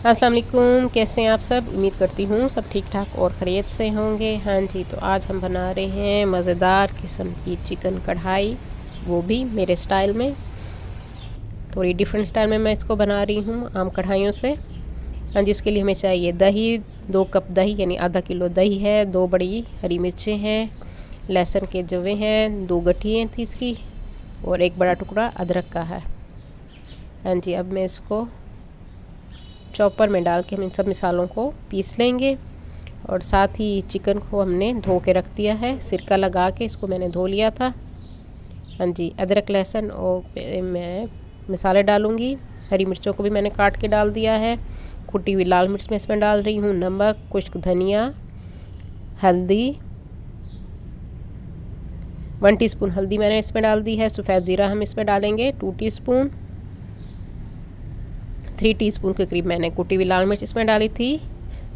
अस्सलाम वालेकुम, कैसे हैं आप सब। उम्मीद करती हूँ सब ठीक ठाक और खैरियत से होंगे। हाँ जी, तो आज हम बना रहे हैं मज़ेदार किस्म की चिकन कढ़ाई, वो भी मेरे स्टाइल में। थोड़ी डिफरेंट स्टाइल में मैं इसको बना रही हूँ आम कढ़ाइयों से। हाँ जी, उसके लिए हमें चाहिए दही, 2 कप दही यानी आधा किलो दही है, 2 बड़ी हरी मिर्चें हैं, लहसुन के जवे हैं, 2 गठियाँ थी इसकी, और 1 बड़ा टुकड़ा अदरक का है। हाँ जी, अब मैं इसको चॉपर में डाल के हम इन सब मसालों को पीस लेंगे। और साथ ही चिकन को हमने धो के रख दिया है, सिरका लगा के इसको मैंने धो लिया था। हाँ जी, अदरक लहसुन और मैं मसाले डालूँगी। हरी मिर्चों को भी मैंने काट के डाल दिया है। कुटी हुई लाल मिर्च मैं इसमें डाल रही हूँ, नमक, खुश्क धनिया, हल्दी, 1 टीस्पून हल्दी मैंने इसमें डाल दी है। सफ़ेद ज़ीरा हम इसमें डालेंगे 2 टीस्पून। 3 टीस्पून के करीब मैंने कुटी हुई लाल मिर्च इसमें डाली थी।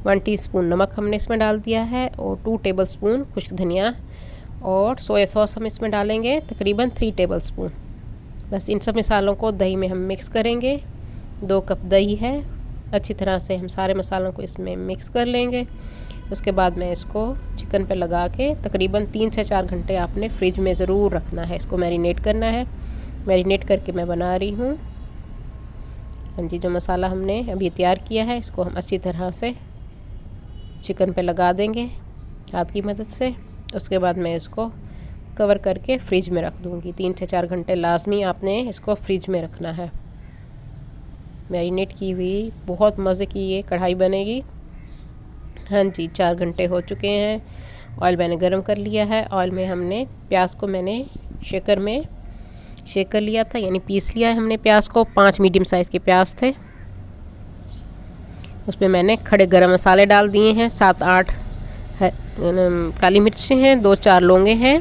1 टीस्पून नमक हमने इसमें डाल दिया है, और 2 टेबलस्पून खुश्क धनिया, और सोया सॉस हम इसमें डालेंगे तकरीबन 3 टेबलस्पून। बस इन सब मसालों को दही में हम मिक्स करेंगे। 2 कप दही है, अच्छी तरह से हम सारे मसालों को इसमें मिक्स कर लेंगे। उसके बाद मैं इसको चिकन पे लगा के तकरीबन 3 से 4 घंटे आपने फ्रिज में ज़रूर रखना है, इसको मैरिनेट करना है। मैरिनेट करके मैं बना रही हूँ। हाँ जी, जो मसाला हमने अभी तैयार किया है इसको हम अच्छी तरह से चिकन पे लगा देंगे हाथ की मदद से। उसके बाद मैं इसको कवर करके फ्रिज में रख दूँगी। 3 से 4 घंटे लाजमी आपने इसको फ्रिज में रखना है। मैरिनेट की हुई बहुत मज़े की ये कढ़ाई बनेगी। हाँ जी, 4 घंटे हो चुके हैं। ऑयल मैंने गरम कर लिया है। ऑयल में हमने प्याज को मैंने शेकर में शेक कर लिया था, यानी पीस लिया है हमने प्याज को। 5 मीडियम साइज़ के प्याज थे। उसमें मैंने खड़े गरम मसाले डाल दिए हैं, 7-8 काली मिर्चें हैं, 2-4 लौंगे हैं,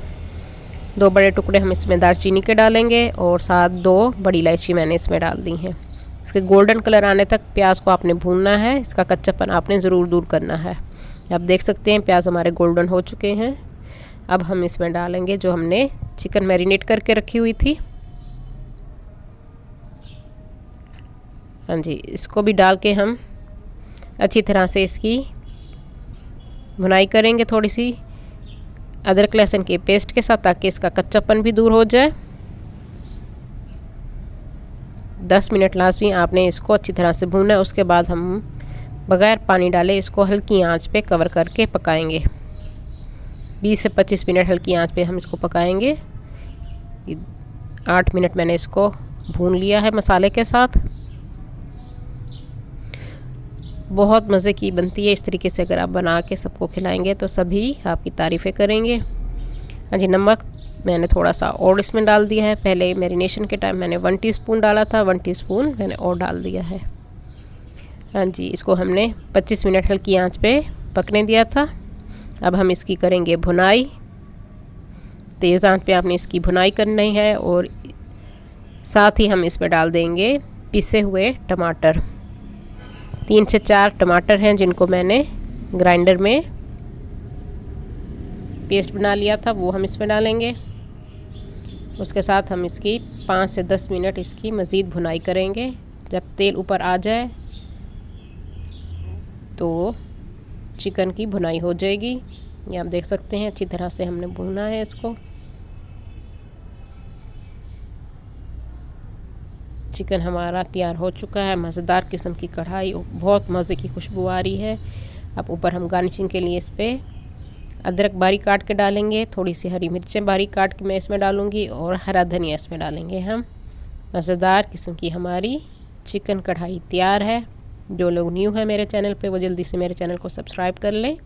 2 बड़े टुकड़े हम इसमें दालचीनी के डालेंगे, और साथ 2 बड़ी इलायची मैंने इसमें डाल दी हैं। इसके गोल्डन कलर आने तक प्याज को आपने भूनना है, इसका कच्चापन आपने ज़रूर दूर करना है। आप देख सकते हैं प्याज हमारे गोल्डन हो चुके हैं। अब हम इसमें डालेंगे जो हमने चिकन मैरिनेट करके रखी हुई थी। हाँ जी, इसको भी डाल के हम अच्छी तरह से इसकी भुनाई करेंगे, थोड़ी सी अदरक लहसुन के पेस्ट के साथ, ताकि इसका कच्चापन भी दूर हो जाए। 10 मिनट लाजमी आपने इसको अच्छी तरह से भूनना है। उसके बाद हम बग़ैर पानी डाले इसको हल्की आंच पे कवर करके पकाएंगे। 20 से 25 मिनट हल्की आंच पे हम इसको पकाएंगे। 8 मिनट मैंने इसको भून लिया है मसाले के साथ। बहुत मज़े की बनती है। इस तरीके से अगर आप बना के सबको खिलाएंगे तो सभी आपकी तारीफ़ें करेंगे। हाँ जी, नमक मैंने थोड़ा सा और इसमें डाल दिया है। पहले मैरिनेशन के टाइम मैंने 1 टीस्पून डाला था, 1 टीस्पून मैंने और डाल दिया है। हाँ जी, इसको हमने 25 मिनट हल्की आंच पे पकने दिया था। अब हम इसकी करेंगे भुनाई। तेज़ आंच पे आपने इसकी भुनाई करनी है, और साथ ही हम इसमें डाल देंगे पिसे हुए टमाटर। 3 से 4 टमाटर हैं जिनको मैंने ग्राइंडर में पेस्ट बना लिया था, वो हम इसमें डालेंगे। उसके साथ हम इसकी 5 से 10 मिनट इसकी मज़ीद भुनाई करेंगे। जब तेल ऊपर आ जाए तो चिकन की भुनाई हो जाएगी। ये आप देख सकते हैं अच्छी तरह से हमने भुना है इसको। चिकन हमारा तैयार हो चुका है। मज़ेदार किस्म की कढ़ाई, बहुत मज़े की खुशबू आ रही है। अब ऊपर हम गार्निशिंग के लिए इस पर अदरक बारीक काट के डालेंगे, थोड़ी सी हरी मिर्चें बारीक काट के मैं इसमें डालूँगी, और हरा धनिया इसमें डालेंगे हम। मज़ेदार किस्म की हमारी चिकन कढ़ाई तैयार है। जो लोग न्यू है मेरे चैनल पे वो जल्दी से मेरे चैनल को सब्सक्राइब कर लें।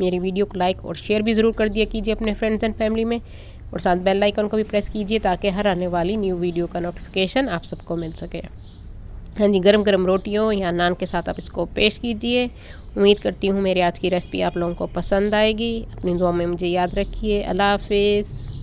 मेरी वीडियो को लाइक और शेयर भी ज़रूर कर दिया कीजिए अपने फ्रेंड्स एंड फैमिली में, और साथ बेल आइकन को भी प्रेस कीजिए ताकि हर आने वाली न्यू वीडियो का नोटिफिकेशन आप सबको मिल सके। हाँ जी, गरम गरम रोटियों या नान के साथ आप इसको पेश कीजिए। उम्मीद करती हूँ मेरी आज की रेसिपी आप लोगों को पसंद आएगी। अपनी दुआ में मुझे याद रखिए। अल्लाह हाफिज़।